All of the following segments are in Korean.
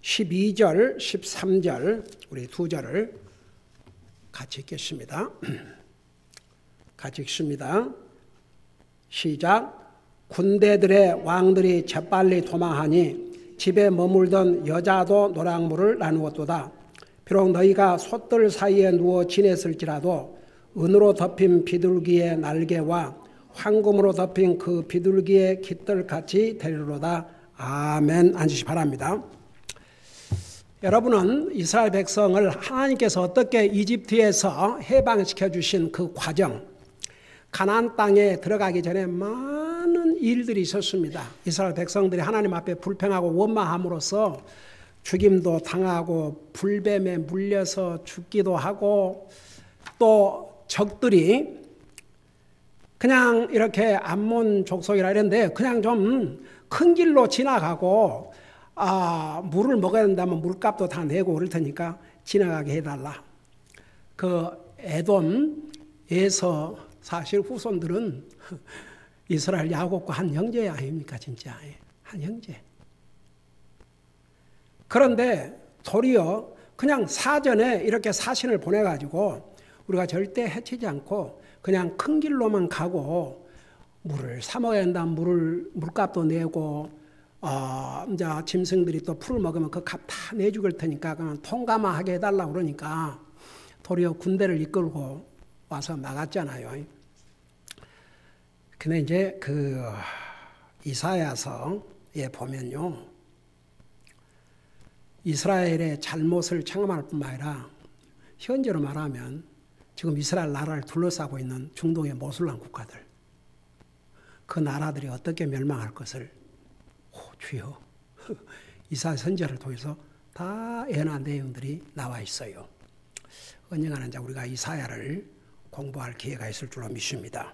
12절, 13절 우리 두 절을 같이 읽겠습니다. 같이 읽습니다. 시작. 군대들의 왕들이 재빨리 도망하니 집에 머물던 여자도 노랑물을 나누었도다. 비록 너희가 솥들 사이에 누워 지냈을지라도 은으로 덮인 비둘기의 날개와 황금으로 덮인 그 비둘기의 깃들같이 되리로다. 아멘. 앉으시 바랍니다. 여러분은 이스라엘 백성을 하나님께서 어떻게 이집트에서 해방시켜 주신 그 과정, 가나안 땅에 들어가기 전에 많은 일들이 있었습니다. 이스라엘 백성들이 하나님 앞에 불평하고 원망함으로써 죽임도 당하고 불뱀에 물려서 죽기도 하고, 또 적들이 그냥 이렇게 암몬 족속이라 이랬는데 그냥 좀 큰 길로 지나가고 물을 먹어야 된다면 물값도 다 내고 그럴 테니까 지나가게 해달라. 그 에돔에서 사실 후손들은 이스라엘 야곱과 한 형제 아닙니까? 진짜 한 형제. 그런데 도리어 그냥 사전에 이렇게 사신을 보내가지고 우리가 절대 해치지 않고 그냥 큰 길로만 가고 물을 사 먹어야 된다면 물값도 내고 이제 짐승들이 또 풀을 먹으면 그 값 다 내줄 테니까 그냥 통과만 하게 해달라고 그러니까 도리어 군대를 이끌고 와서 막았잖아요. 근데 이제 그 이사야서에 보면요, 이스라엘의 잘못을 청함할 뿐만 아니라 현재로 말하면 지금 이스라엘 나라를 둘러싸고 있는 중동의 모슬람 국가들, 그 나라들이 어떻게 멸망할 것을 주여 이사야 선지자를 통해서 다 예언한 내용들이 나와 있어요. 언젠가는 이제 우리가 이사야를 공부할 기회가 있을 줄로 믿습니다.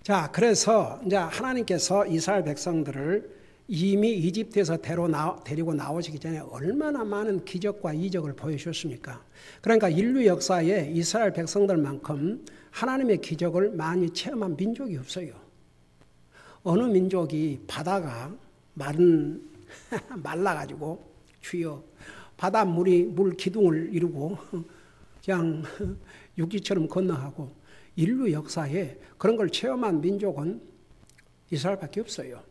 자, 그래서 이제 하나님께서 이스라엘 백성들을 이미 이집트에서 데리고 나오시기 전에 얼마나 많은 기적과 이적을 보여주셨습니까? 그러니까 인류 역사에 이스라엘 백성들만큼 하나님의 기적을 많이 체험한 민족이 없어요. 어느 민족이 바다가 말라가지고 주여 바다 물 기둥을 이루고 그냥 육지처럼 건너가고, 인류 역사에 그런 걸 체험한 민족은 이스라엘밖에 없어요.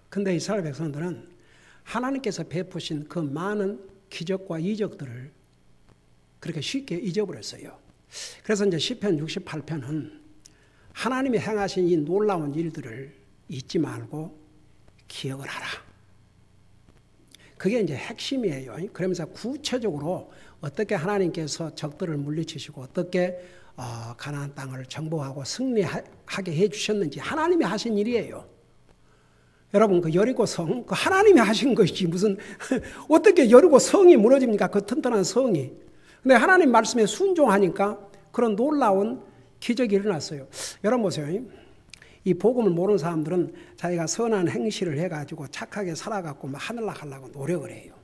근데 이스라엘 백성들은 하나님께서 베푸신 그 많은 기적과 이적들을 그렇게 쉽게 잊어버렸어요. 그래서 이제 시편 68편은 하나님이 행하신 이 놀라운 일들을 잊지 말고 기억을 하라. 그게 이제 핵심이에요. 그러면서 구체적으로 어떻게 하나님께서 적들을 물리치시고 어떻게 가나안 땅을 정복하고 승리하게 해주셨는지 하나님이 하신 일이에요. 여러분, 그 여리고 성, 그 하나님이 하신 것이지 무슨 어떻게 여리고 성이 무너집니까? 그 튼튼한 성이. 근데 하나님 말씀에 순종하니까 그런 놀라운 기적이 일어났어요. 여러분 보세요. 이 복음을 모르는 사람들은 자기가 선한 행실을 해가지고 착하게 살아갖고 막 하늘나라 가려고 노력을 해요.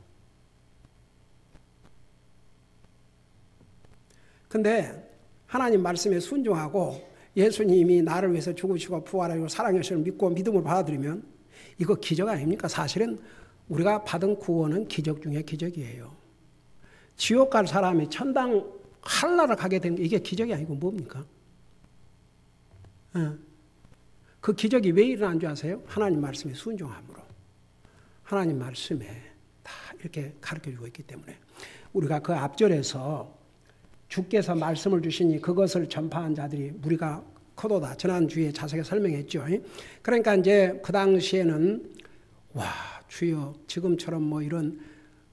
근데 하나님 말씀에 순종하고 예수님이 나를 위해서 죽으시고 부활하시고 사랑하시는 믿고 믿음을 받아들이면 이거 기적 아닙니까? 사실은 우리가 받은 구원은 기적 중에 기적이에요. 지옥 갈 사람이 천당 하늘나라 가게 되는 게 이게 기적이 아니고 뭡니까? 그 기적이 왜 일어난 줄 아세요? 하나님 말씀에 순종함으로. 하나님 말씀에 다 이렇게 가르쳐주고 있기 때문에. 우리가 그 앞절에서 주께서 말씀을 주시니 그것을 전파한 자들이 무리가 크도다. 지난주에 자세하게 설명했죠. 그러니까 이제 그 당시에는 와, 주여 지금처럼 뭐 이런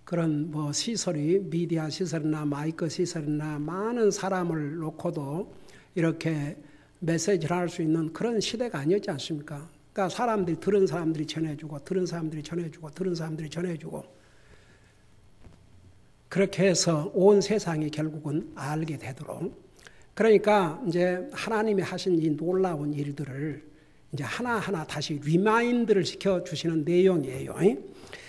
그런 뭐 시설이 미디어 시설이나 마이크 시설이나 많은 사람을 놓고도 이렇게 메시지를 할 수 있는 그런 시대가 아니었지 않습니까? 그러니까 사람들이 들은 사람들이 전해주고 들은 사람들이 전해주고 들은 사람들이 전해주고 그렇게 해서 온 세상이 결국은 알게 되도록, 그러니까 이제 하나님이 하신 이 놀라운 일들을 이제 하나하나 다시 리마인드를 시켜주시는 내용이에요.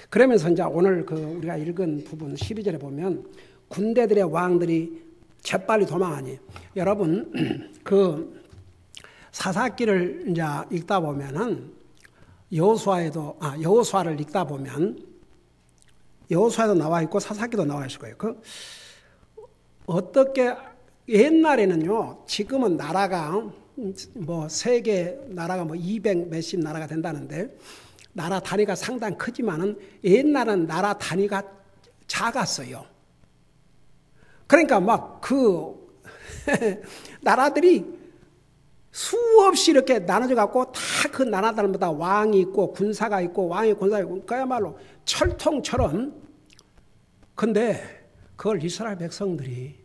그러면서 이제 오늘 그 우리가 읽은 부분 12절에 보면 군대들의 왕들이 재빨리 도망하니, 여러분 그 사사기를 이제 읽다 보면은 여호수아를 읽다 보면 여호수아도 나와 있고 사사기도 나와 있을 거예요. 어떻게 옛날에는요, 지금은 나라가 세계 나라가 200 몇십 나라가 된다는데 나라 단위가 상당히 크지만은 옛날은 나라 단위가 작았어요. 그러니까 나라들이 수없이 이렇게 나눠져 갖고 다 그 나라들마다 왕이 있고 군사가 있고 왕이 군사가 있고 그야말로 철통처럼. 근데 그걸 이스라엘 백성들이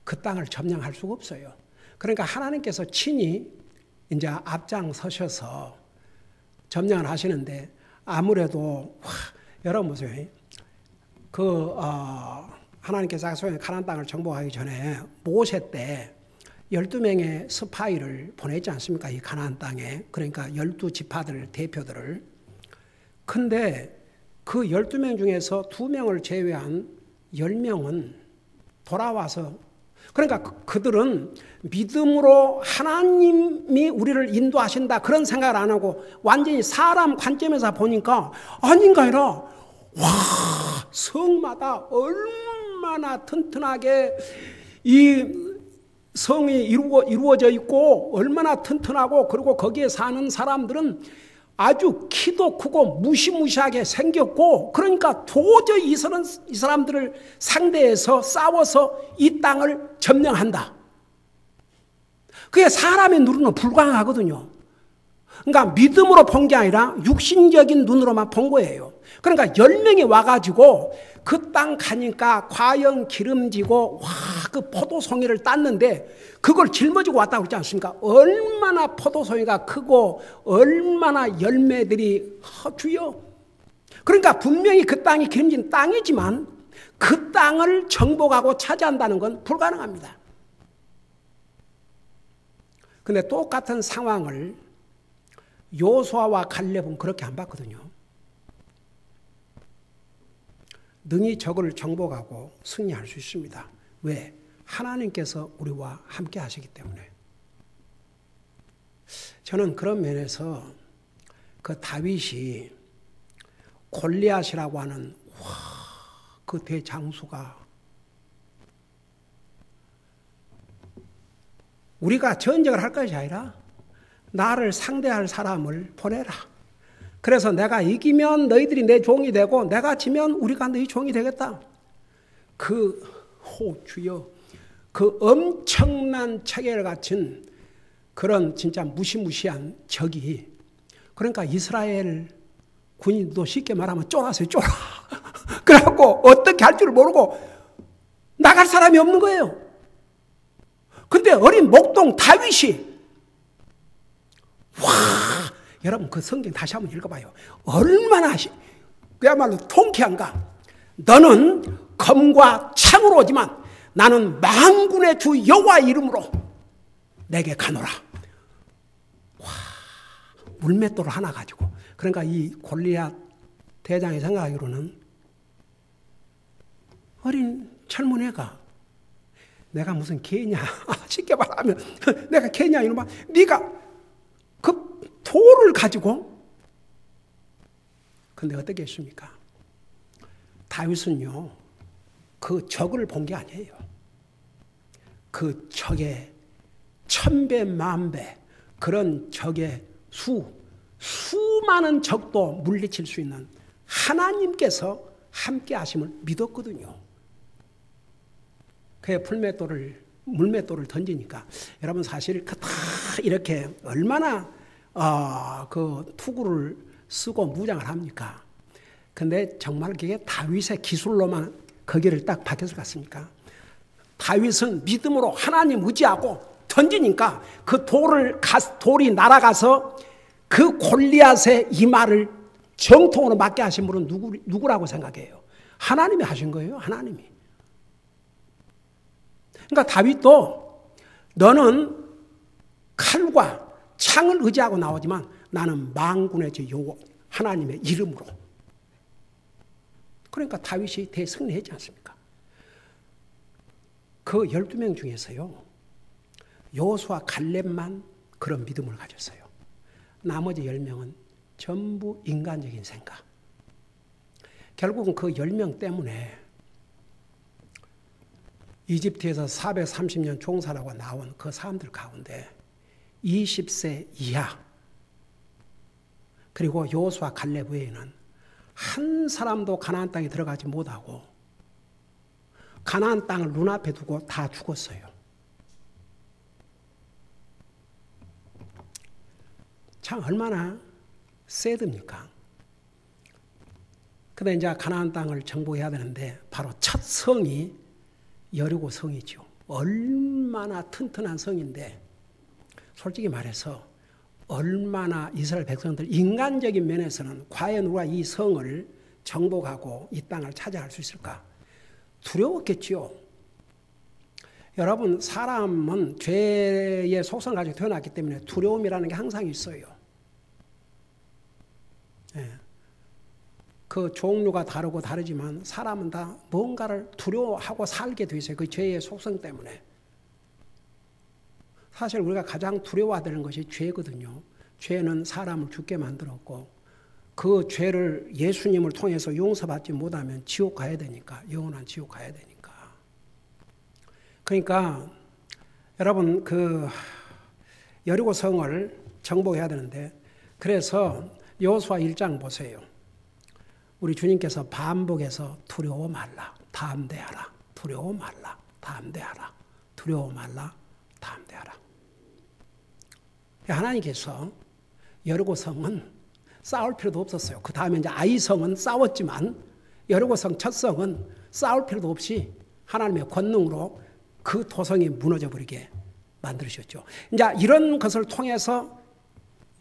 그 땅을 점령할 수가 없어요. 그러니까 하나님께서 친히 이제 앞장서셔서 점령을 하시는데 아무래도 여러분 보세요. 하나님께서 가나안 땅을 정복하기 전에 모세 때 12명의 스파이를 보냈지 않습니까? 이 가나안 땅에. 그러니까 12지파들 대표들을. 근데 그 12명 중에서 2명을 제외한 10명은 돌아와서, 그러니까 그들은 믿음으로 하나님이 우리를 인도하신다 그런 생각을 안 하고 완전히 사람 관점에서 보니까 아닌가 아니라 와, 성마다 얼마나 튼튼하게 이 성이 이루어져 있고 얼마나 튼튼하고, 그리고 거기에 사는 사람들은 아주 키도 크고 무시무시하게 생겼고, 그러니까 도저히 이 사람들을 상대해서 싸워서 이 땅을 점령한다. 그게 사람의 눈으로는 불가능하거든요. 그러니까 믿음으로 본 게 아니라 육신적인 눈으로만 본 거예요. 그러니까 10명이 와가지고 그 땅 가니까 과연 기름지고 그 포도송이를 땄는데 그걸 짊어지고 왔다고 그러지 않습니까? 얼마나 포도송이가 크고 얼마나 열매들이 주여. 그러니까 분명히 그 땅이 기름진 땅이지만 그 땅을 정복하고 차지한다는 건 불가능합니다. 근데 똑같은 상황을 여호수아와 갈렙은 그렇게 안 봤거든요. 능히 적을 정복하고 승리할 수 있습니다. 왜? 하나님께서 우리와 함께 하시기 때문에. 저는 그런 면에서 그 다윗이 골리앗이라고 하는 그 대장수가 우리가 전쟁을 할 것이 아니라 나를 상대할 사람을 보내라. 그래서 내가 이기면 너희들이 내 종이 되고 내가 지면 우리가 너희 종이 되겠다. 주여, 그 엄청난 체계를 갖춘 그런 진짜 무시무시한 적이, 그러니까 이스라엘 군인도 쉽게 말하면 쫄았어요. 쫄아. 그래갖고 어떻게 할 줄 모르고 나갈 사람이 없는 거예요. 근데 어린 목동 다윗이 여러분 그 성경 다시 한번 읽어봐요. 얼마나 그야말로 통쾌한가. 너는 검과 창으로 오지만 나는 만군의 주 여호와 이름으로 내게 가노라. 물맷돌을 하나 가지고. 그러니까 이 골리앗 대장이 생각하기로는 어린 젊은 애가 내가 무슨 개냐 쉽게 말하면 내가 개냐 이놈아, 네가 그 돌을 가지고. 근데 어떻게 했습니까? 다윗은요 그 적을 본 게 아니에요. 그 적의 1000배 만배 그런 적의 수많은 적도 물리칠 수 있는 하나님께서 함께 하심을 믿었거든요. 그의 물맷돌을 던지니까 여러분 사실 다 이렇게 얼마나 그 투구를 쓰고 무장을 합니까? 근데 정말 그게 다윗의 기술로만 거기를 딱 박혔을 것 같습니까? 다윗은 믿음으로 하나님 의지하고 던지니까 그 돌이 날아가서 그 골리앗의 이마를 정통으로 맞게 하신 분은 누구라고 생각해요? 하나님이 하신 거예요. 하나님이. 그러니까 다윗도 너는 칼과 창을 의지하고 나오지만 나는 만군의 주 여호와 하나님의 이름으로. 그러니까 다윗이 대승리했지 않습니까? 그 12명 중에서요 여호수아 갈렙만 그런 믿음을 가졌어요. 나머지 10명은 전부 인간적인 생각. 결국은 그 10명 때문에 이집트에서 430년 종살하고 나온 그 사람들 가운데 20세 이하 그리고 여호수아 갈렙 외에는 한 사람도 가나안 땅에 들어가지 못하고 가나안 땅을 눈앞에 두고 다 죽었어요. 참 얼마나 새듭니까? 근데 이제 가나안 땅을 정복해야 되는데 바로 첫 성이 여리고 성이죠. 얼마나 튼튼한 성인데 솔직히 말해서 얼마나 이스라엘 백성들 인간적인 면에서는 과연 우리가 이 성을 정복하고 이 땅을 차지할 수 있을까? 두려웠겠지요. 여러분 사람은 죄의 속성을 가지고 태어났기 때문에 두려움이라는 게 항상 있어요. 예. 그 종류가 다르고 다르지만 사람은 다 뭔가를 두려워하고 살게 돼 있어요. 그 죄의 속성 때문에. 사실 우리가 가장 두려워하는 것이 죄거든요. 죄는 사람을 죽게 만들었고 그 죄를 예수님을 통해서 용서받지 못하면 지옥 가야 되니까, 영원한 지옥 가야 되니까. 그러니까 여러분 그 여리고 성을 정복해야 되는데 그래서 여호수아 1장 보세요. 우리 주님께서 반복해서 두려워 말라, 담대하라, 두려워 말라, 담대하라, 두려워 말라, 담대하라. 하나님께서 여리고 성은 싸울 필요도 없었어요. 그 다음에 이제 아이성은 싸웠지만 여리고 성 첫 성은 싸울 필요도 없이 하나님의 권능으로 그 도성이 무너져 버리게 만들으셨죠. 이제 이런 것을 통해서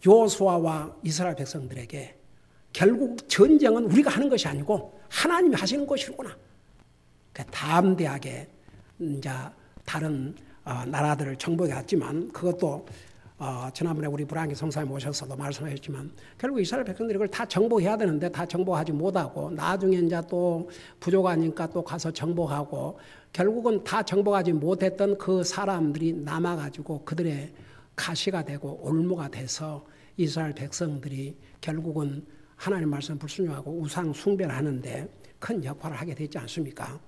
여호수아와 이스라엘 백성들에게 결국 전쟁은 우리가 하는 것이 아니고 하나님이 하시는 것이구나. 담대하게 이제 다른 나라들을 정복해 왔지만 그것도 지난번에 우리 불안기 성사님 오셔서도 말씀하셨지만 결국 이스라엘 백성들이 이걸 다 정복해야 되는데 다 정복하지 못하고 나중에 이제 또 부족하니까 또 가서 정복하고 결국은 다 정복하지 못했던 그 사람들이 남아가지고 그들의 가시가 되고 올무가 돼서 이스라엘 백성들이 결국은 하나님 말씀 불순종하고 우상 숭배를 하는데 큰 역할을 하게 되지 않습니까?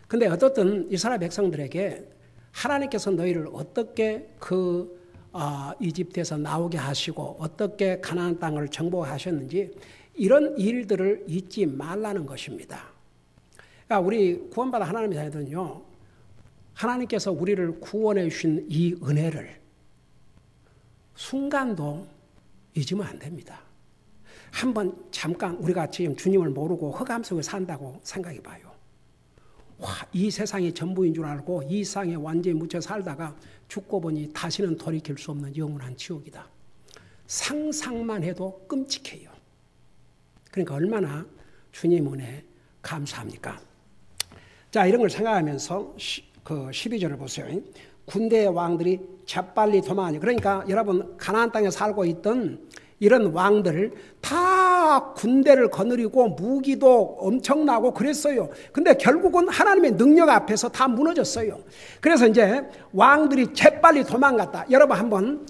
근데 어떻든 이스라엘 백성들에게 하나님께서 너희를 어떻게 이집트에서 나오게 하시고 어떻게 가나안 땅을 정복하셨는지 이런 일들을 잊지 말라는 것입니다. 그러니까 우리 구원받아 하나님의 자녀들은요, 하나님께서 우리를 구원해 주신 이 은혜를 순간도 잊으면 안 됩니다. 한번 잠깐 우리가 지금 주님을 모르고 흑암 속에 산다고 생각해 봐요. 와, 이 세상이 전부인 줄 알고 이 세상에 완전히 묻혀 살다가 죽고 보니 다시는 돌이킬 수 없는 영원한 지옥이다. 상상만 해도 끔찍해요. 그러니까 얼마나 주님 은혜 감사합니까? 자, 이런 걸 생각하면서 그 12절을 보세요. 군대의 왕들이 재빨리 도망하니, 그러니까 여러분 가나안 땅에 살고 있던 이런 왕들 다 군대를 거느리고 무기도 엄청나고 그랬어요. 근데 결국은 하나님의 능력 앞에서 다 무너졌어요. 그래서 이제 왕들이 재빨리 도망갔다. 여러분 한번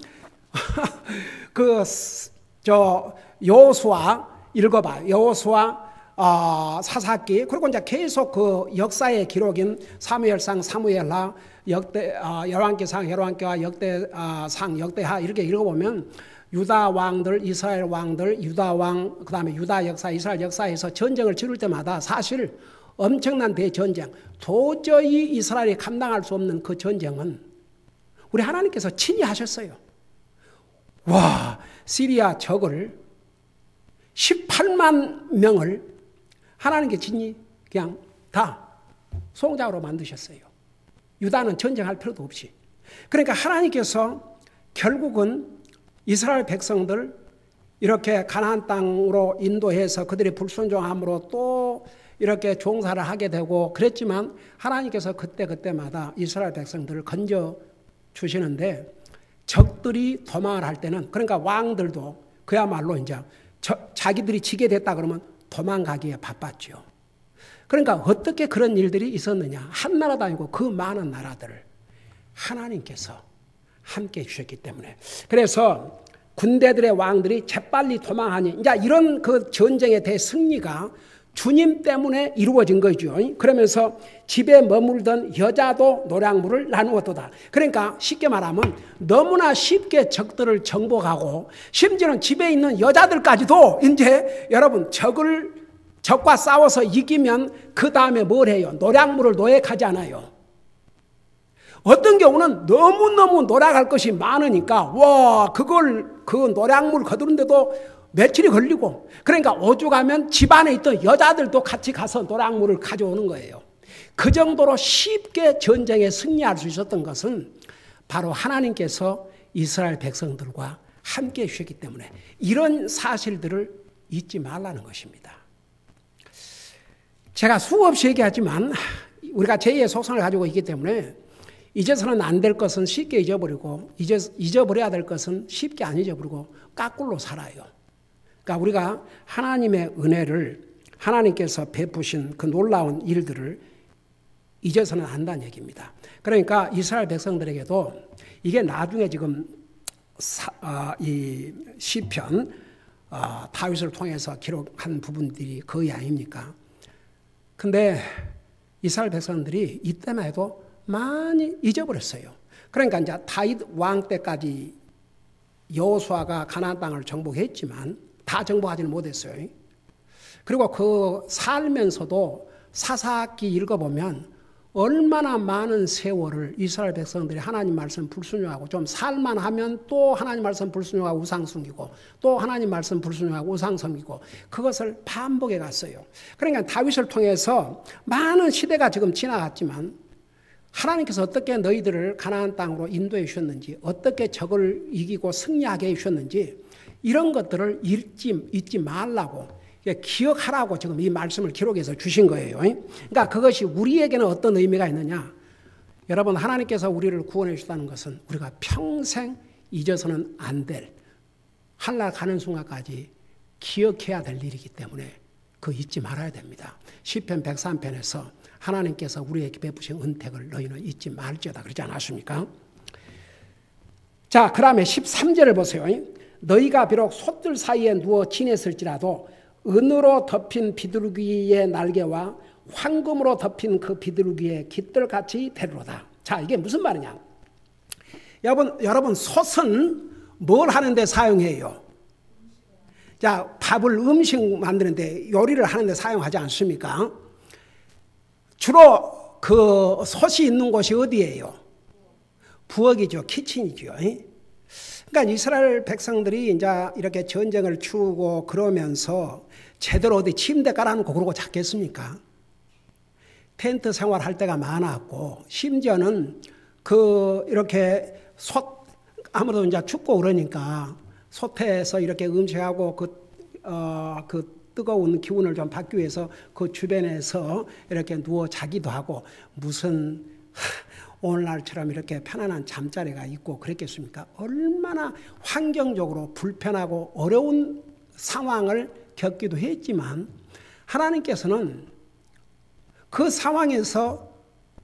여호수아 읽어봐요. 여호수아 사사기, 그리고 이제 계속 그 역사의 기록인 사무엘상, 사무엘하, 열왕기상, 열왕기하, 역대상, 역대하 이렇게 읽어보면 유다 왕들, 이스라엘 왕들, 유다 왕, 그 다음에 유다 역사, 이스라엘 역사에서 전쟁을 치를 때마다 사실 엄청난 대전쟁, 도저히 이스라엘이 감당할 수 없는 그 전쟁은 우리 하나님께서 친히 하셨어요. 와, 시리아 적을 18만 명을 하나님께 친히 그냥 다 송장으로 만드셨어요. 유다는 전쟁할 필요도 없이. 그러니까 하나님께서 결국은 이스라엘 백성들 이렇게 가나안 땅으로 인도해서 그들이 불순종함으로 또 이렇게 종사를 하게 되고 그랬지만 하나님께서 그때마다 이스라엘 백성들을 건져 주시는데 적들이 도망을 할 때는, 그러니까 왕들도 그야말로 이제 자기들이 지게 됐다 그러면 도망가기에 바빴죠. 그러니까 어떻게 그런 일들이 있었느냐? 한 나라도 아니고 그 많은 나라들을 하나님께서 함께 해주셨기 때문에. 그래서 군대들의 왕들이 재빨리 도망하니 이제 이런 그 전쟁에 대해 승리가 주님 때문에 이루어진 거죠. 그러면서 집에 머물던 여자도 노략물을 나누었도다. 그러니까 쉽게 말하면 너무나 쉽게 적들을 정복하고 심지어는 집에 있는 여자들까지도 이제 여러분 적과 싸워서 이기면 그 다음에 뭘 해요? 노략물을 노획하지 않아요. 어떤 경우는 너무너무 노략할 것이 많으니까 와 그 노략물 거두는데도 며칠이 걸리고 그러니까 오죽하면 집안에 있던 여자들도 같이 가서 노략물을 가져오는 거예요. 그 정도로 쉽게 전쟁에 승리할 수 있었던 것은 바로 하나님께서 이스라엘 백성들과 함께 해주셨기 때문에 이런 사실들을 잊지 말라는 것입니다. 제가 수없이 얘기하지만 우리가 제2의 속성을 가지고 있기 때문에 잊어서는 안 될 것은 쉽게 잊어버리고 잊어버려야 될 것은 쉽게 안 잊어버리고 까꿀로 살아요. 그러니까 우리가 하나님의 은혜를 하나님께서 베푸신 그 놀라운 일들을 잊어서는 안 된다는 얘기입니다. 그러니까 이스라엘 백성들에게도 이게 나중에 지금 이 시편 다윗을 통해서 기록한 부분들이 거의 아닙니까? 근데 이스라엘 백성들이 이때만 해도 많이 잊어버렸어요. 그러니까 이제 다윗 왕 때까지 여호수아가 가나안 땅을 정복했지만 다 정복하지는 못했어요. 그리고 그 살면서도 사사기 읽어보면 얼마나 많은 세월을 이스라엘 백성들이 하나님 말씀 불순종하고 좀 살만하면 또 하나님 말씀 불순종하고 우상 숨기고 또 하나님 말씀 불순종하고 우상 섬기고 그것을 반복해 갔어요. 그러니까 다윗을 통해서 많은 시대가 지금 지나갔지만 하나님께서 어떻게 너희들을 가나안 땅으로 인도해 주셨는지 어떻게 적을 이기고 승리하게 해 주셨는지 이런 것들을 잊지 말라고 기억하라고 지금 이 말씀을 기록해서 주신 거예요. 그러니까 그것이 우리에게는 어떤 의미가 있느냐. 여러분 하나님께서 우리를 구원해 주셨다는 것은 우리가 평생 잊어서는 안 될 하늘나라 가는 순간까지 기억해야 될 일이기 때문에 그거 잊지 말아야 됩니다. 시편 103편에서 하나님께서 우리에게 베푸신 은택을 너희는 잊지 말지어다 그러지 않았습니까? 자, 그 다음에 13절을 보세요. 너희가 비록 솥들 사이에 누워 지냈을지라도 은으로 덮인 비둘기의 날개와 황금으로 덮인 그 비둘기의 깃들같이 되리로다. 자, 이게 무슨 말이냐? 여러분 솥은 뭘 하는데 사용해요? 자, 밥을 음식 만드는데 요리를 하는데 사용하지 않습니까? 주로 그 솥이 있는 곳이 어디예요? 부엌이죠. 키친이죠. 그러니까 이스라엘 백성들이 이제 이렇게 전쟁을 치르고 그러면서 제대로 어디 침대 깔아놓고 그러고 잤겠습니까? 텐트 생활할 때가 많았고 심지어는 이렇게 아무래도 이제 춥고 그러니까 솥에서 이렇게 음식하고 그 뜨거운 기운을 좀 받기 위해서 그 주변에서 이렇게 누워 자기도 하고 무슨 오늘날처럼 이렇게 편안한 잠자리가 있고 그랬겠습니까? 얼마나 환경적으로 불편하고 어려운 상황을 겪기도 했지만 하나님께서는 그 상황에서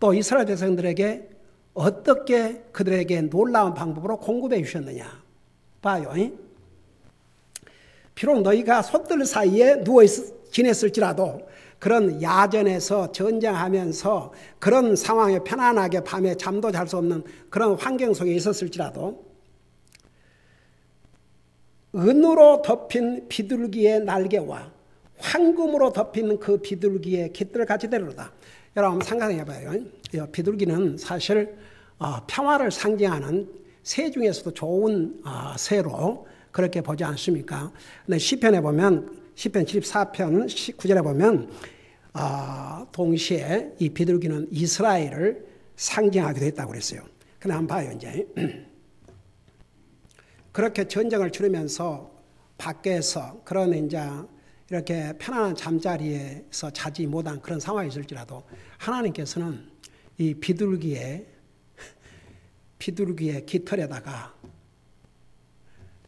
또 이스라엘 백성들에게 어떻게 그들에게 놀라운 방법으로 공급해 주셨느냐. 봐요. 비록 너희가 솥들 사이에 누워 지냈을지라도 그런 야전에서 전쟁하면서 그런 상황에 편안하게 밤에 잠도 잘 수 없는 그런 환경 속에 있었을지라도 은으로 덮인 비둘기의 날개와 황금으로 덮인 그 비둘기의 깃들같이 되리로다. 여러분 상상해 봐요. 비둘기는 사실 평화를 상징하는 새 중에서도 좋은 새로 그렇게 보지 않습니까? 근데 시편에 보면 시편 74편 19절에 보면 동시에 이 비둘기는 이스라엘을 상징하기도 했다고 그랬어요. 근데 한번 봐요. 이제 그렇게 전쟁을 치르면서 밖에서 그런 이제 이렇게 편안한 잠자리에서 자지 못한 그런 상황이 있을지라도 하나님께서는 이 비둘기의 깃털에다가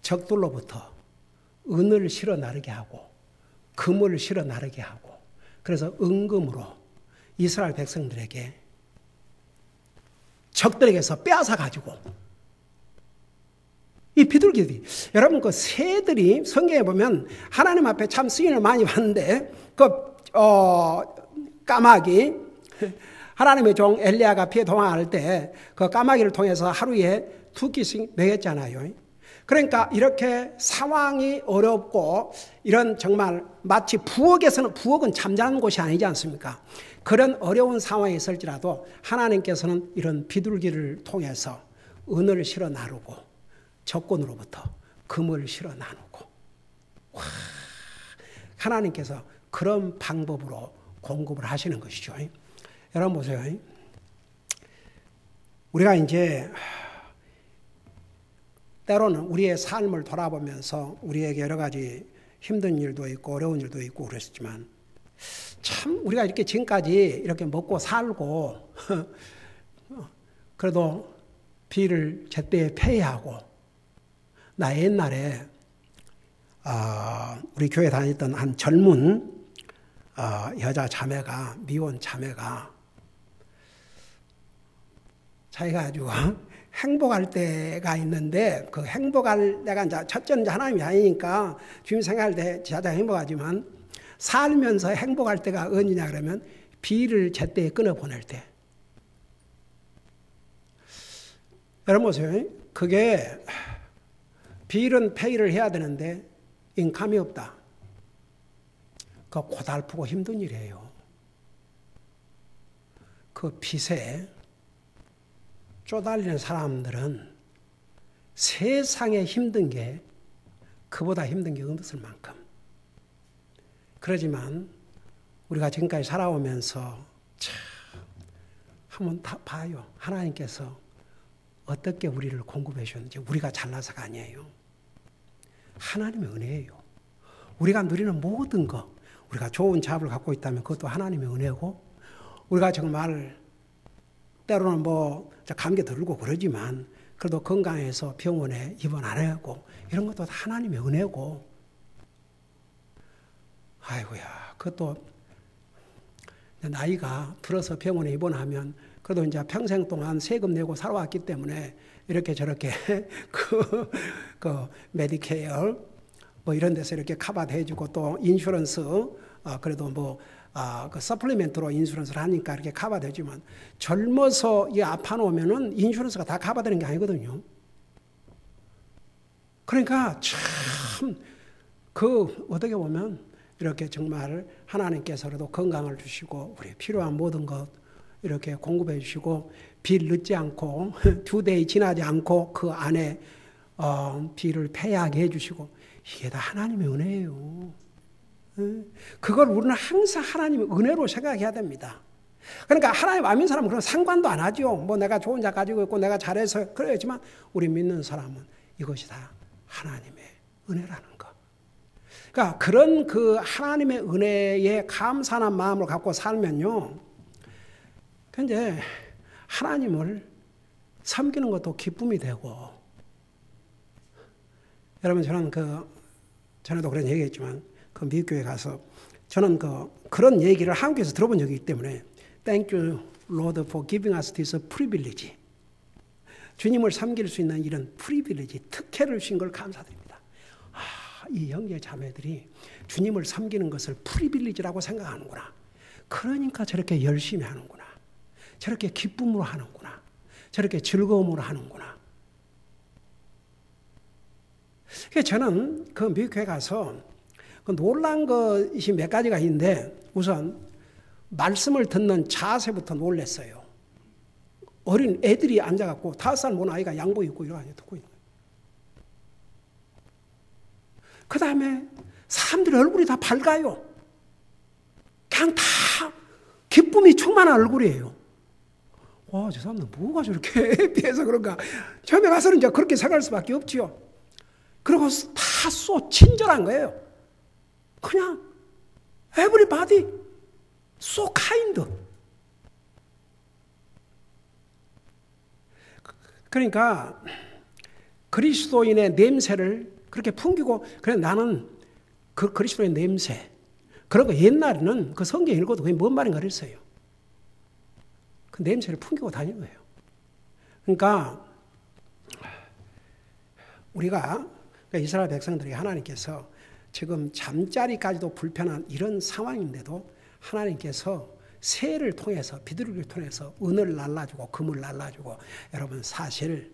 적들로부터 은을 실어 나르게 하고 금을 실어 나르게 하고 그래서 은금으로 이스라엘 백성들에게 적들에게서 빼앗아 가지고 이 비둘기들이, 여러분 그 새들이 성경에 보면 하나님 앞에 참 쓰임을 많이 받는데 까마귀, 하나님의 종 엘리야가 피해 도망할 때 그 까마귀를 통해서 하루에 2끼씩 먹였잖아요. 그러니까 이렇게 상황이 어렵고 이런 정말 마치 부엌은 잠자는 곳이 아니지 않습니까? 그런 어려운 상황에 있을지라도 하나님께서는 이런 비둘기를 통해서 은을 실어 나누고 적군으로부터 금을 실어 나누고, 하나님께서 그런 방법으로 공급을 하시는 것이죠. 여러분 보세요. 우리가 이제 때로는 우리의 삶을 돌아보면서 우리에게 여러 가지 힘든 일도 있고 어려운 일도 있고 그랬지만, 참 우리가 이렇게 지금까지 이렇게 먹고 살고 그래도 비를 제때에 폐하고, 나 옛날에 우리 교회 다녔던 한 젊은 여자 자매가, 미혼 자매가 자기가 아주 행복할 때가 있는데, 그 행복할 때가 이제 첫째는 하나님이 아니니까 주님 생각할 때 가장 행복하지만, 살면서 행복할 때가 언제냐 그러면 비를 제때에 끊어보낼 때. 여러분 보세요. 그게 빌은 페이를 해야 되는데 인감이 없다. 그거 고달프고 힘든 일이에요. 그 빚에 쪼달리는 사람들은 세상에 힘든 게 그보다 힘든 게 없을 만큼. 그러지만 우리가 지금까지 살아오면서 참 한번 다 봐요. 하나님께서 어떻게 우리를 공급해 주셨는지. 우리가 잘나서가 아니에요. 하나님의 은혜예요. 우리가 누리는 모든 것, 우리가 좋은 잡을 갖고 있다면 그것도 하나님의 은혜고, 우리가 정말 때로는 감기 들고 그러지만 그래도 건강해서 병원에 입원 안 하고 이런 것도 하나님의 은혜고, 아이고야, 그것도 나이가 들어서 병원에 입원하면 그래도 이제 평생 동안 세금 내고 살아왔기 때문에 이렇게 저렇게 그 메디케어 이런 데서 이렇게 커버도 해주고, 또 인슈런스 그래도 그 서플리멘트로 인슈런스를 하니까 이렇게 커버도 해주면, 젊어서 이 아파 놓으면은 인슈런스가 다 커버되는 게 아니거든요. 그러니까 참 어떻게 보면 이렇게 정말 하나님께서라도 건강을 주시고 우리 필요한 모든 것 이렇게 공급해 주시고, 빌 늦지 않고 2day 지나지 않고 그 안에 빌을 폐하게 해 주시고, 이게 다 하나님의 은혜예요. 그걸 우리는 항상 하나님의 은혜로 생각해야 됩니다. 그러니까 하나님 안 믿는 사람은 그런 상관도 안 하죠. 내가 좋은 자 가지고 있고 내가 잘해서 그러지만, 우리 믿는 사람은 이것이 다 하나님의 은혜라는 거. 그러니까 그런 그 하나님의 은혜에 감사한 마음을 갖고 살면요, 이제 하나님을 섬기는 것도 기쁨이 되고. 여러분, 저는 전에도 그런 얘기했지만 그 미국 교회 가서 저는 그런 얘기를 한국에서 들어본 적이 있기 때문에, Thank you, Lord, for giving us this privilege. 주님을 섬길 수 있는 이런 프리빌리지, 특혜를 주신 걸 감사드립니다. 이 형제 자매들이 주님을 섬기는 것을 프리빌리지라고 생각하는구나. 그러니까 저렇게 열심히 하는구나. 저렇게 기쁨으로 하는구나. 저렇게 즐거움으로 하는구나. 그래서 저는 그 미국 교회 가서 놀란 것이 몇 가지가 있는데, 우선 말씀을 듣는 자세부터 놀랐어요. 어린 애들이 앉아갖고 5살 먹은 아이가 양복 입고 이렇게 듣고 있는 거예요. 그 다음에 사람들의 얼굴이 다 밝아요. 그냥 다 기쁨이 충만한 얼굴이에요. 와, 저 사람들 뭐가 저렇게 해피해서 그런가. 처음에 가서는 이제 그렇게 생각할 수밖에 없지요. 그리고 다 쏘 친절한 거예요. 그냥 everybody so kind. 그러니까 그리스도인의 냄새를 그렇게 풍기고, 그래 나는 그 그리스도의 냄새, 그런 거 옛날에는 그 성경 읽어도 그게 뭔 말인가 그랬어요. 그 냄새를 풍기고 다니는 거예요. 그러니까 우리가 이스라엘 백성들이 하나님께서 지금 잠자리까지도 불편한 이런 상황인데도 하나님께서 새를 통해서 비둘기를 통해서 은을 날라주고 금을 날라주고 여러분 사실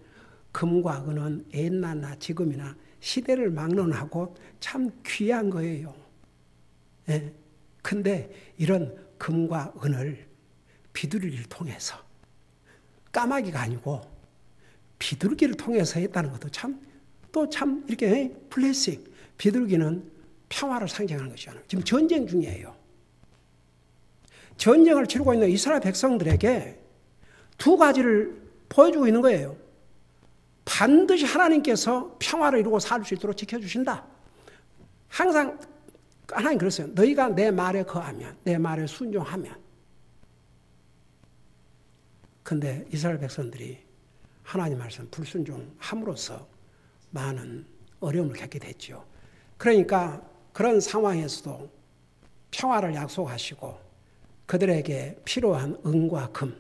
금과 은은 옛날나 지금이나 시대를 막론하고 참 귀한 거예요. 예. 근데 이런 금과 은을 비둘기를 통해서 까마귀가 아니고 비둘기를 통해서 했다는 것도 참 이렇게 블레싱. 비둘기는 평화를 상징하는 것이잖아요. 지금 전쟁 중이에요. 전쟁을 치르고 있는 이스라엘 백성들에게 두 가지를 보여주고 있는 거예요. 반드시 하나님께서 평화를 이루고 살 수 있도록 지켜주신다. 항상 하나님 그랬어요. 너희가 내 말에 거하면, 내 말에 순종하면. 근데 이스라엘 백성들이 하나님 말씀 불순종함으로써 많은 어려움을 겪게 됐죠. 그러니까 그런 상황에서도 평화를 약속하시고 그들에게 필요한 은과 금.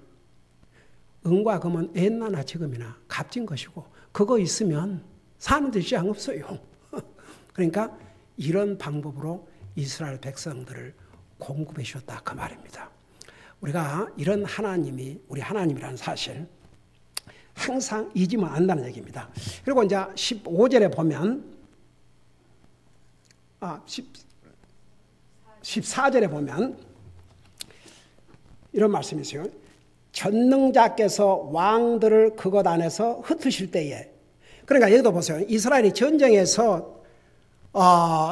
은과 금은 옛날나 지금이나 값진 것이고 그거 있으면 사는 데 지장 없어요. 그러니까 이런 방법으로 이스라엘 백성들을 공급해 주셨다 그 말입니다. 우리가 이런 하나님이 우리 하나님이라는 사실 항상 잊으면 안 된다는 얘기입니다. 그리고 이제 15절에 보면 14절에 보면 이런 말씀이 있어요. 전능자께서 왕들을 그것 안에서 흩으실 때에 그러니까 여기도 보세요. 이스라엘이 전쟁에서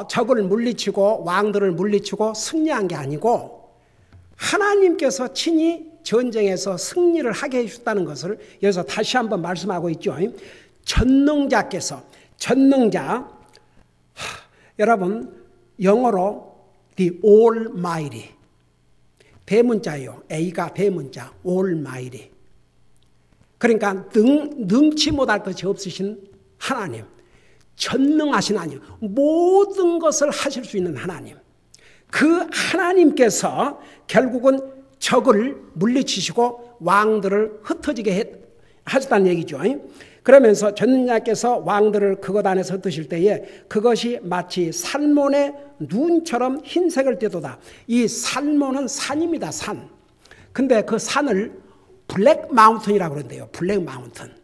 적을 물리치고 왕들을 물리치고 승리한 게 아니고 하나님께서 친히 전쟁에서 승리를 하게 해주셨다는 것을 여기서 다시 한번 말씀하고 있죠. 전능자께서 전능자 여러분 영어로 the almighty 대문자예요. A가 대문자 almighty 그러니까 능치 못할 것이 없으신 하나님 전능하신 하나님 모든 것을 하실 수 있는 하나님 그 하나님께서 결국은 적을 물리치시고 왕들을 흩어지게 하셨다는 얘기죠. 그러면서 전능자께서 왕들을 그것 안에서 흩으실 때에 그것이 마치 살몬의 눈처럼 흰색을 띠도다. 이 살몬은 산입니다. 산. 근데 그 산을 블랙 마운틴이라고 그러는데요. 블랙 마운틴.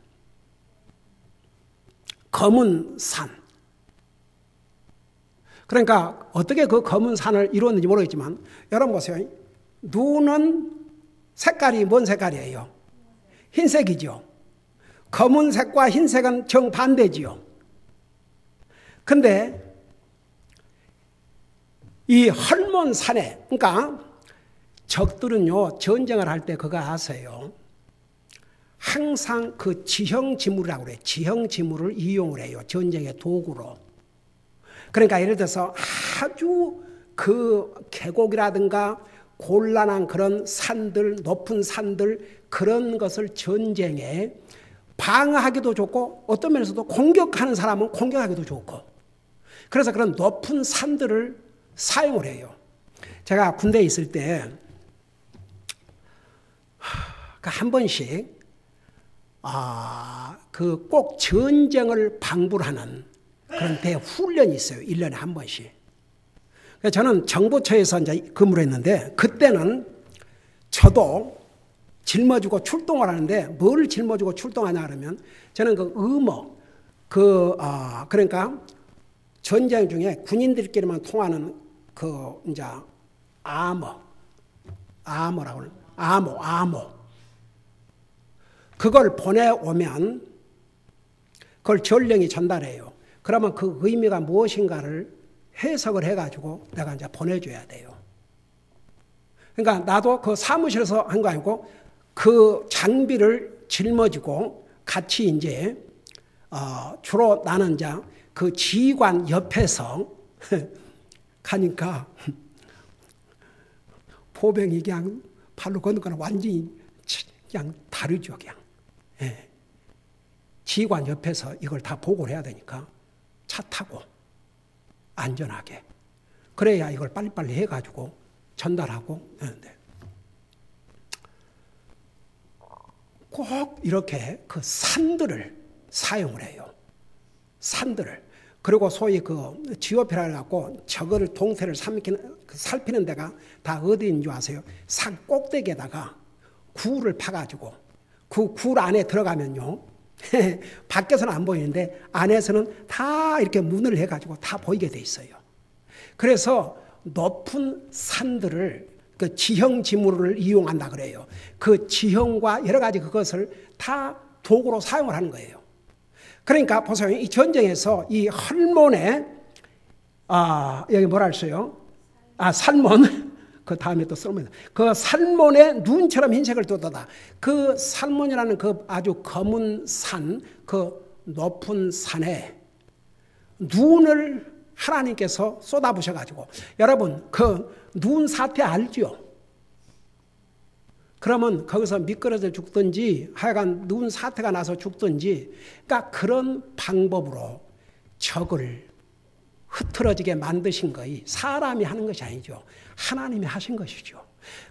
검은 산. 그러니까 어떻게 그 검은 산을 이루었는지 모르겠지만 여러분 보세요. 눈은 색깔이 뭔 색깔이에요? 흰색이죠. 검은색과 흰색은 정반대지요. 근데 이 헐몬산에 그러니까 적들은요 전쟁을 할 때 그거 아세요. 항상 그 지형지물이라고 그래요. 지형지물을 이용을 해요. 전쟁의 도구로. 그러니까 예를 들어서 아주 그 계곡이라든가 곤란한 그런 산들, 높은 산들 그런 것을 전쟁에 방어하기도 좋고 어떤 면에서도 공격하는 사람은 공격하기도 좋고 그래서 그런 높은 산들을 사용을 해요. 제가 군대에 있을 때 한 번씩 그 꼭 전쟁을 방불하는 그런 대훈련이 있어요. 1년에 한 번씩. 저는 정보처에서 이제 근무를 했는데 그때는 저도 짊어지고 출동을 하는데 뭘 짊어지고 출동하냐 그러면 저는 그 의무 그러니까 전쟁 중에 군인들끼리만 통하는 그 이제 아머라고 아모 그걸 보내오면 그걸 전령이 전달해요. 그러면 그 의미가 무엇인가를 해석을 해가지고 내가 이제 보내줘야 돼요. 그러니까 나도 그 사무실에서 한 거 아니고 그 장비를 짊어지고 같이 이제 주로 나는 이제 그 지휘관 옆에서 가니까 포병이 그냥 발로 걷는 거는 완전히 그냥 다르죠, 그냥. 예. 지휘관 옆에서 이걸 다 보고를 해야 되니까 차 타고 안전하게 그래야 이걸 빨리빨리 해가지고 전달하고 하는데 꼭 이렇게 그 산들을 사용을 해요. 산들을, 그리고 소위 그 지오피라 해갖고 저거를 동태를 살피는 데가 다 어디인 줄 아세요? 산 꼭대기에다가 굴을 파가지고 그 굴 안에 들어가면요. 밖에서는 안 보이는데 안에서는 다 이렇게 문을 해가지고 다 보이게 돼 있어요. 그래서 높은 산들을 그 지형지물을 이용한다 그래요. 그 지형과 여러 가지 그것을 다 도구로 사용을 하는 거예요. 그러니까 보세요. 이 전쟁에서 이 헐몬에 여기 뭐라 했어요? 살몬. 그 다음에 또 썰면 그 살몬의 눈처럼 흰색을 돋았다. 그 살몬이라는 그 아주 검은 산, 그 높은 산에 눈을 하나님께서 쏟아부셔가지고, 여러분 그 눈 사태 알죠? 그러면 거기서 미끄러져 죽든지 하여간 눈 사태가 나서 죽든지, 그러니까 그런 방법으로 적을 흐트러지게 만드신 것이 사람이 하는 것이 아니죠. 하나님이 하신 것이죠.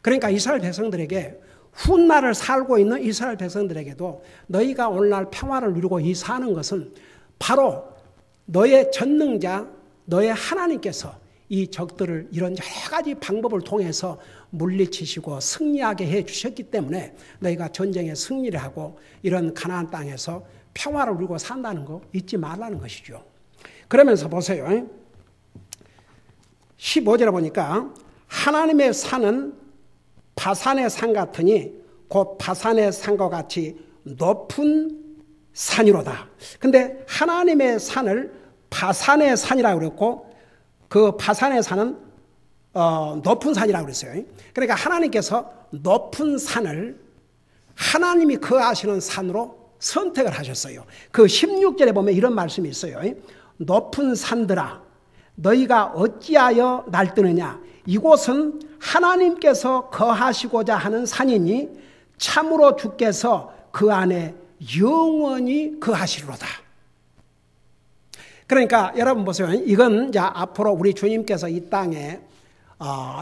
그러니까 이스라엘 백성들에게, 훗날을 살고 있는 이스라엘 백성들에게도 너희가 오늘날 평화를 누리고 이 사는 것은 바로 너의 전능자, 너의 하나님께서 이 적들을 이런 여러 가지 방법을 통해서 물리치시고 승리하게 해 주셨기 때문에 너희가 전쟁에 승리를 하고 이런 가나안 땅에서 평화를 누리고 산다는 거 잊지 말라는 것이죠. 그러면서 보세요. 15절에 보니까 하나님의 산은 바산의 산 같으니 곧 바산의 산과 같이 높은 산이로다. 근데 하나님의 산을 바산의 산이라고 그랬고, 그 바산의 산은 높은 산이라고 그랬어요. 그러니까 하나님께서 높은 산을 하나님이 거하시는 산으로 선택을 하셨어요. 그 16절에 보면 이런 말씀이 있어요. 높은 산들아 너희가 어찌하여 날뛰느냐, 이곳은 하나님께서 거하시고자 하는 산이니 참으로 주께서 그 안에 영원히 거하시리로다. 그러니까 여러분 보세요. 이건 이제 앞으로 우리 주님께서 이 땅에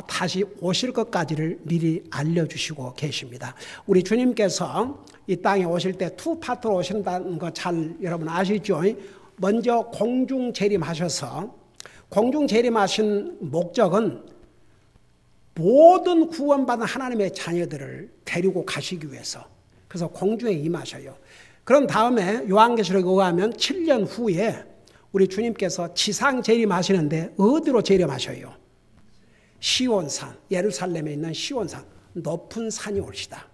다시 오실 것까지를 미리 알려주시고 계십니다. 우리 주님께서 이 땅에 오실 때 투 파트로 오신다는 거 잘 여러분 아시죠? 먼저 공중 재림하셔서, 공중 재림하신 목적은 모든 구원받은 하나님의 자녀들을 데리고 가시기 위해서, 그래서 공중에 임하셔요. 그런 다음에 요한계시록에 의하면 7년 후에 우리 주님께서 지상 재림하시는데 어디로 재림하셔요? 시온산, 예루살렘에 있는 시온산, 높은 산이 올시다.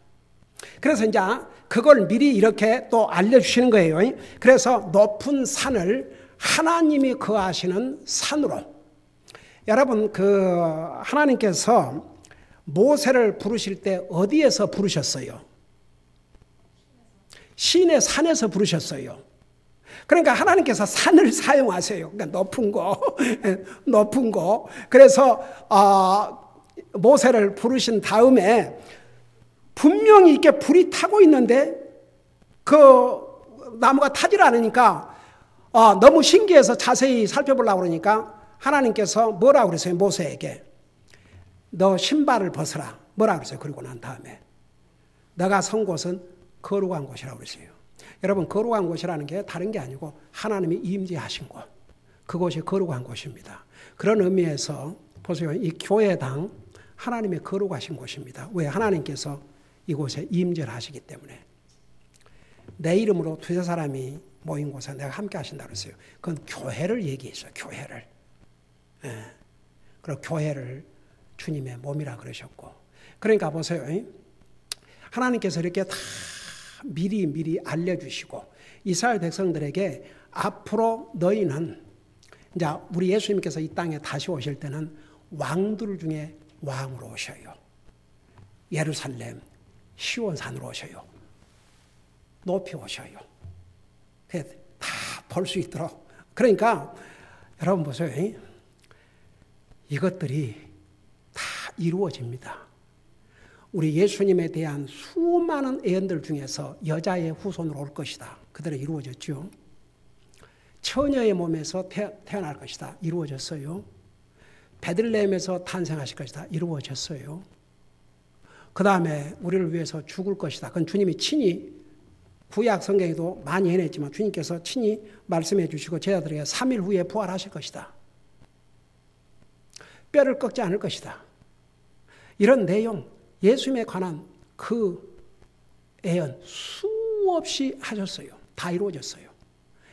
그래서 이제 그걸 미리 이렇게 또 알려주시는 거예요. 그래서 높은 산을 하나님이 거하시는 산으로, 여러분 그 하나님께서 모세를 부르실 때 어디에서 부르셨어요? 시내 산에서 부르셨어요. 그러니까 하나님께서 산을 사용하세요. 그러니까 높은 거, 높은 거. 그래서 모세를 부르신 다음에 분명히 이렇게 불이 타고 있는데 그 나무가 타질 않으니까 너무 신기해서 자세히 살펴보려고 그러니까 하나님께서 뭐라고 그랬어요? 모세에게 너 신발을 벗어라. 뭐라고 그랬어요? 그리고 난 다음에 너가 선 곳은 거룩한 곳이라고 그랬어요. 여러분 거룩한 곳이라는 게 다른 게 아니고 하나님이 임재하신 곳, 그곳이 거룩한 곳입니다. 그런 의미에서 보세요. 이 교회당 하나님의 거룩하신 곳입니다. 왜? 하나님께서 이곳에 임재를 하시기 때문에. 내 이름으로 두세 사람이 모인 곳에 내가 함께 하신다고 했어요. 그건 교회를 얘기했어요. 교회를. 그리고 교회를 주님의 몸이라 그러셨고. 그러니까 보세요. 하나님께서 이렇게 다 미리 알려주시고 이스라엘 백성들에게 앞으로 너희는 이제 우리 예수님께서 이 땅에 다시 오실 때는 왕들 중에 왕으로 오셔요. 예루살렘 시온산으로 오셔요. 높이 오셔요. 다 볼 수 있도록. 그러니까 여러분 보세요. 이것들이 다 이루어집니다. 우리 예수님에 대한 수많은 예언들 중에서 여자의 후손으로 올 것이다. 그대로 이루어졌죠. 처녀의 몸에서 태어날 것이다. 이루어졌어요. 베들레헴에서 탄생하실 것이다. 이루어졌어요. 그 다음에 우리를 위해서 죽을 것이다. 그건 주님이 친히 구약 성경에도 많이 해냈지만 주님께서 친히 말씀해 주시고 제자들에게 3일 후에 부활하실 것이다. 뼈를 꺾지 않을 것이다. 이런 내용, 예수님에 관한 그 예언 수없이 하셨어요. 다 이루어졌어요.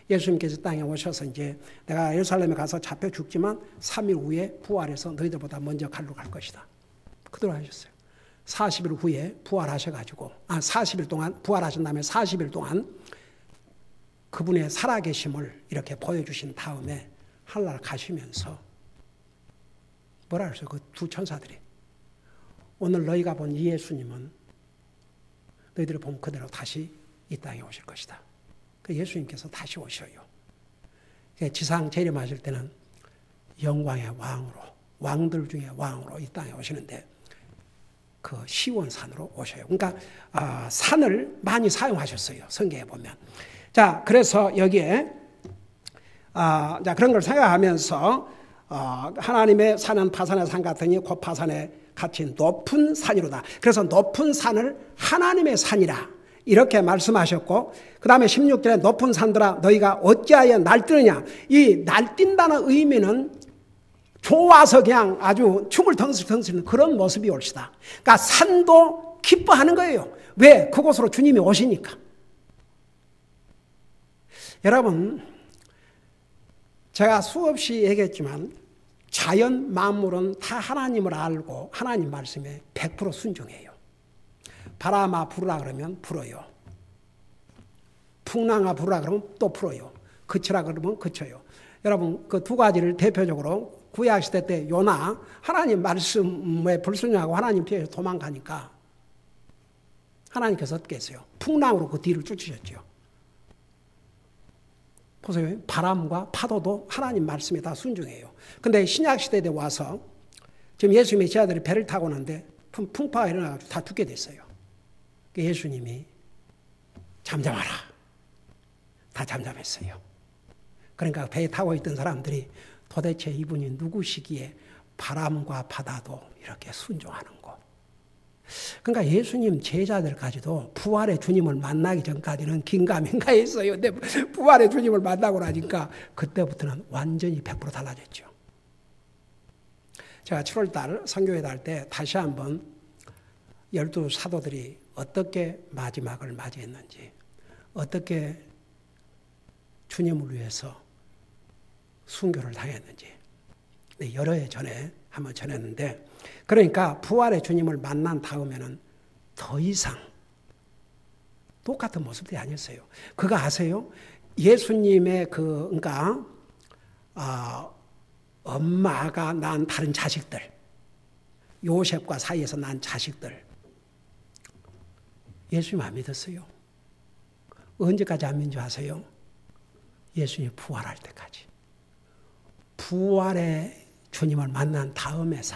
예수님께서 땅에 오셔서 이제 내가 예루살렘에 가서 잡혀 죽지만 3일 후에 부활해서 너희들보다 먼저 갈로 갈 것이다. 그대로 하셨어요. 40일 후에 부활하셔가지고 40일 동안 부활하신 다음에 40일 동안 그분의 살아계심을 이렇게 보여주신 다음에 하늘나라 가시면서 뭐라 그랬어요? 그 두 천사들이 오늘 너희가 본 이 예수님은 너희들이 본 그대로 다시 이 땅에 오실 것이다. 그 예수님께서 다시 오셔요. 지상 재림하실 때는 영광의 왕으로, 왕들 중에 왕으로 이 땅에 오시는데 그 시온산으로 오셔요. 그러니까 산을 많이 사용하셨어요. 성경에 보면. 자, 그래서 여기에 자 그런 걸 생각하면서 하나님의 산은 파산의 산 같으니 곧 파산에 갇힌 높은 산이로다. 그래서 높은 산을 하나님의 산이라 이렇게 말씀하셨고 그 다음에 16절에 높은 산들아 너희가 어찌하여 날뛰느냐. 이 날뛴다는 의미는 좋아서 그냥 아주 춤을 덩실덩실는 그런 모습이 옳시다. 그러니까 산도 기뻐하는 거예요. 왜? 그곳으로 주님이 오시니까. 여러분, 제가 수없이 얘기했지만 자연 만물은 다 하나님을 알고 하나님 말씀에 100% 순종해요. 바람아 불으라 그러면 불어요. 풍랑아 불으라 그러면 또 불어요. 그치라 그러면 그쳐요. 여러분, 그 두 가지를 대표적으로 구약시대 때 요나 하나님 말씀에 불순종하고 하나님 피해서 도망가니까 하나님께서 어떻게 했어요? 풍랑으로 그 뒤를 쫓으셨죠. 보세요. 바람과 파도도 하나님 말씀에 다 순종해요. 근데 신약시대에 와서 지금 예수님의 제자들이 배를 타고 오는데 풍파가 일어나가지고 다 죽게 됐어요. 예수님이 잠잠하라. 다 잠잠했어요. 그러니까 배에 타고 있던 사람들이 도대체 이분이 누구시기에 바람과 바다도 이렇게 순종하는 거. 그러니까 예수님 제자들까지도 부활의 주님을 만나기 전까지는 긴가민가 했어요. 근데 부활의 주님을 만나고 나니까 그때부터는 완전히 100% 달라졌죠. 제가 7월달 선교회 달 때 다시 한번 12 사도들이 어떻게 마지막을 맞이했는지, 어떻게 주님을 위해서 순교를 당했는지 여러 해 전에 한번 전했는데, 그러니까 부활의 주님을 만난 다음에는 더 이상 똑같은 모습들이 아니었어요. 그거 아세요? 예수님의 그러니까 엄마가 낳은 다른 자식들, 요셉과 사이에서 낳은 자식들, 예수님 안 믿었어요. 언제까지 안 믿는 줄 아세요? 예수님이 부활할 때까지. 부활의 주님을 만난 다음에서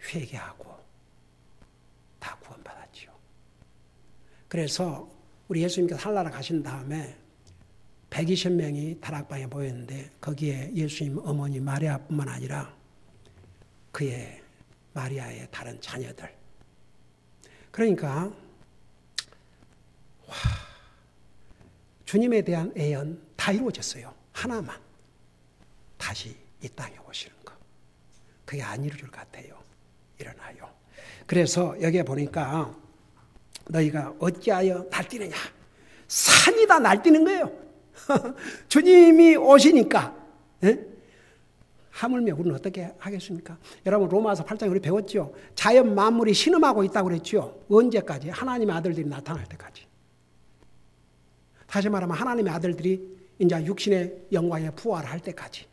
회개하고 다 구원받았죠. 그래서 우리 예수님께서 하늘나라 가신 다음에 120명이 다락방에 모였는데 거기에 예수님 어머니 마리아뿐만 아니라 그의 마리아의 다른 자녀들. 그러니까 주님에 대한 예언 다 이루어졌어요. 하나만 다시 이 땅에 오시는 거. 그게 안 이루어질 것 같아요. 일어나요. 그래서 여기에 보니까 너희가 어찌하여 날뛰느냐. 산이 다 날뛰는 거예요. 주님이 오시니까. 예? 하물며 우리는 어떻게 하겠습니까? 여러분 로마서 8장에 우리 배웠죠. 자연 만물이 신음하고 있다고 그랬죠. 언제까지? 하나님의 아들들이 나타날 때까지. 다시 말하면 하나님의 아들들이 이제 육신의 영광에 부활할 때까지.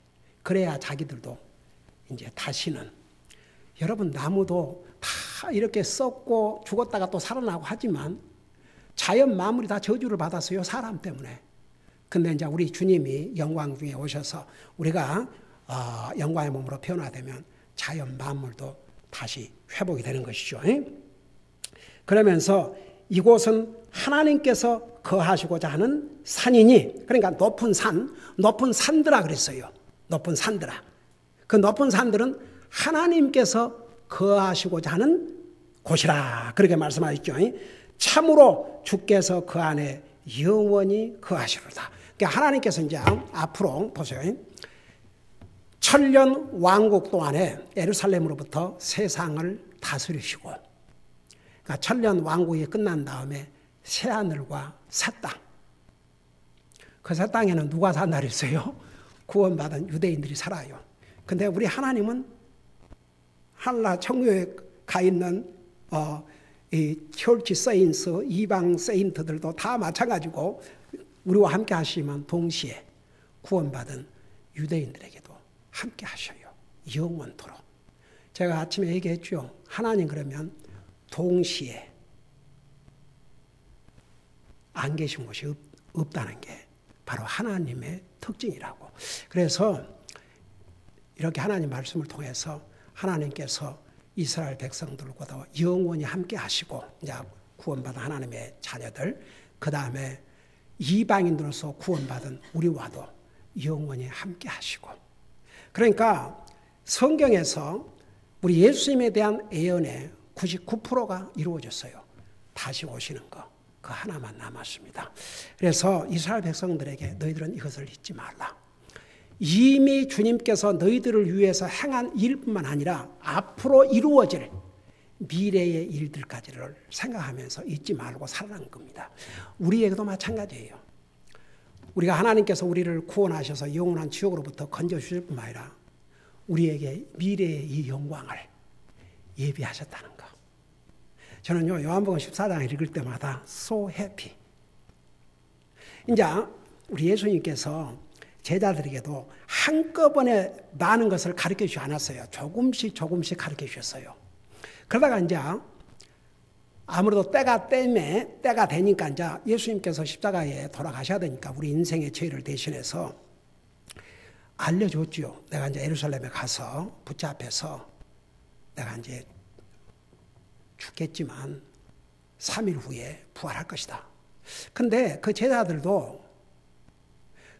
그래야 자기들도 이제 다시는, 여러분 나무도 다 이렇게 썩고 죽었다가 또 살아나고 하지만 자연 만물이 다 저주를 받았어요. 사람 때문에. 근데 이제 우리 주님이 영광 중에 오셔서 우리가 영광의 몸으로 변화되면 자연 만물도 다시 회복이 되는 것이죠. 그러면서 이곳은 하나님께서 거하시고자 하는 산이니, 그러니까 높은 산, 높은 산들아 그랬어요. 높은 산들아. 그 높은 산들은 하나님께서 거하시고자 하는 곳이라 그렇게 말씀하셨죠. 참으로 주께서 그 안에 영원히 거하시리로다. 그러니까 하나님께서 이제 앞으로 보세요. 천년 왕국 동안에 예루살렘으로부터 세상을 다스리시고, 그러니까 천년 왕국이 끝난 다음에 새하늘과 새 땅. 그 새 땅에는 누가 산다 그랬어요? 구원받은 유대인들이 살아요. 근데 우리 하나님은 하늘나라 천국에 가 있는 이 철치 세인트, 이방 세인트들도 다 마찬가지고 우리와 함께 하시면 동시에 구원받은 유대인들에게도 함께 하셔요. 영원토록. 제가 아침에 얘기했죠. 하나님 그러면 동시에 안 계신 곳이 없다는 게 바로 하나님의 특징이라고. 그래서 이렇게 하나님 말씀을 통해서 하나님께서 이스라엘 백성들과도 영원히 함께 하시고, 이제 구원받은 하나님의 자녀들, 그 다음에 이방인으로서 구원받은 우리와도 영원히 함께 하시고. 그러니까 성경에서 우리 예수님에 대한 예언의 99%가 이루어졌어요. 다시 오시는 거, 그 하나만 남았습니다. 그래서 이스라엘 백성들에게 너희들은 이것을 잊지 말라. 이미 주님께서 너희들을 위해서 행한 일뿐만 아니라 앞으로 이루어질 미래의 일들까지를 생각하면서 잊지 말고 살아난 겁니다. 우리에게도 마찬가지예요. 우리가 하나님께서 우리를 구원하셔서 영원한 지옥으로부터 건져주실 뿐만 아니라 우리에게 미래의 이 영광을 예비하셨다는 거. 저는요, 요한복음 14장을 읽을 때마다 so happy. 이제 우리 예수님께서 제자들에게도 한꺼번에 많은 것을 가르쳐 주지 않았어요. 조금씩 가르쳐 주셨어요. 그러다가 이제 아무래도 때가 되니까 이제 예수님께서 십자가에 돌아가셔야 되니까 우리 인생의 죄를 대신해서 알려줬죠. 내가 이제 예루살렘에 가서 붙잡혀서 내가 이제 죽겠지만 3일 후에 부활할 것이다. 근데 그 제자들도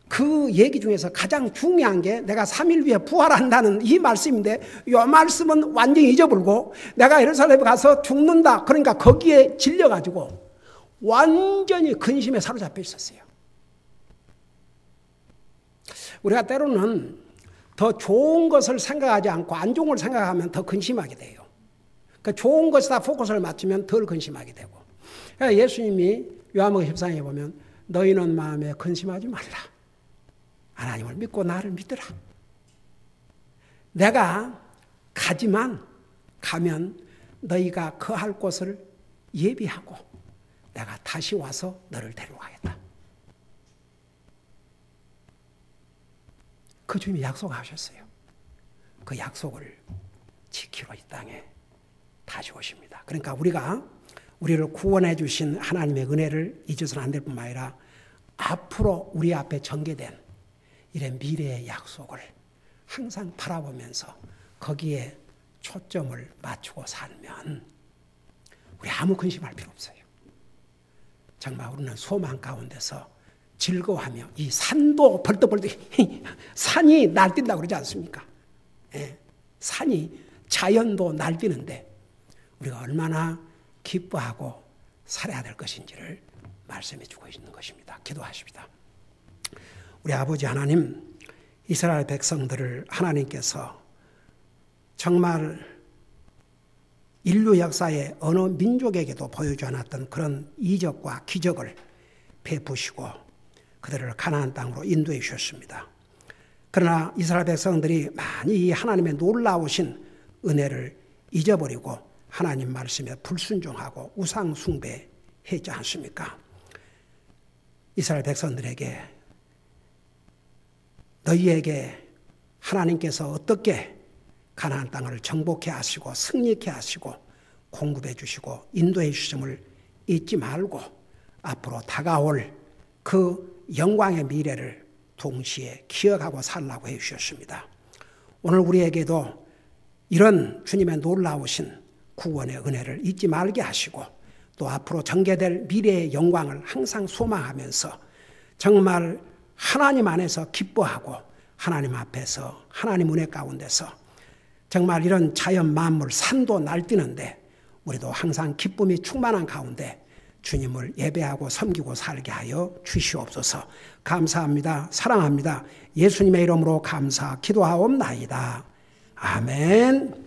그 얘기 중에서 가장 중요한 게 내가 3일 후에 부활한다는 이 말씀인데, 이 말씀은 완전히 잊어버리고 내가 예루살렘에 가서 죽는다, 그러니까 거기에 질려가지고 완전히 근심에 사로잡혀 있었어요. 우리가 때로는 더 좋은 것을 생각하지 않고 안 좋은 걸 생각하면 더 근심하게 돼요. 그러니까 좋은 것에다 포커스를 맞추면 덜 근심하게 되고. 그러니까 예수님이 요한복음 14장에 보면 너희는 마음에 근심하지 말라. 하나님을 믿고 나를 믿으라. 내가 가면 너희가 거할 곳을 예비하고 내가 다시 와서 너를 데려가겠다. 그 주님이 약속하셨어요. 그 약속을 지키러 이 땅에 다시 오십니다. 그러니까 우리를 구원해 주신 하나님의 은혜를 잊어서는 안 될 뿐만 아니라 앞으로 우리 앞에 전개된 이런 미래의 약속을 항상 바라보면서 거기에 초점을 맞추고 살면 우리 아무 근심할 필요 없어요. 정말 우리는 소망 가운데서 즐거워하며 이 산도 벌떡벌떡 산이 날뛴다고 그러지 않습니까? 예, 산이 자연도 날뛰는데 우리가 얼마나 기뻐하고 살아야 될 것인지를 말씀해 주고 있는 것입니다. 기도하십니다. 우리 아버지 하나님, 이스라엘 백성들을 하나님께서 정말 인류 역사의 어느 민족에게도 보여주지 않았던 그런 이적과 기적을 베푸시고 그들을 가나안 땅으로 인도해 주셨습니다. 그러나 이스라엘 백성들이 많이 이 하나님의 놀라우신 은혜를 잊어버리고 하나님 말씀에 불순종하고 우상 숭배했지 않습니까? 이스라엘 백성들에게 너희에게 하나님께서 어떻게 가나안 땅을 정복해 하시고 승리케 하시고 공급해 주시고 인도해 주심을 잊지 말고 앞으로 다가올 그 영광의 미래를 동시에 기억하고 살라고 해 주셨습니다. 오늘 우리에게도 이런 주님의 놀라우신 구원의 은혜를 잊지 말게 하시고 또 앞으로 전개될 미래의 영광을 항상 소망하면서 정말 하나님 안에서 기뻐하고 하나님 앞에서 하나님 은혜 가운데서 정말 이런 자연 만물 산도 날뛰는데 우리도 항상 기쁨이 충만한 가운데 주님을 예배하고 섬기고 살게 하여 주시옵소서. 감사합니다. 사랑합니다. 예수님의 이름으로 감사 기도하옵나이다. 아멘.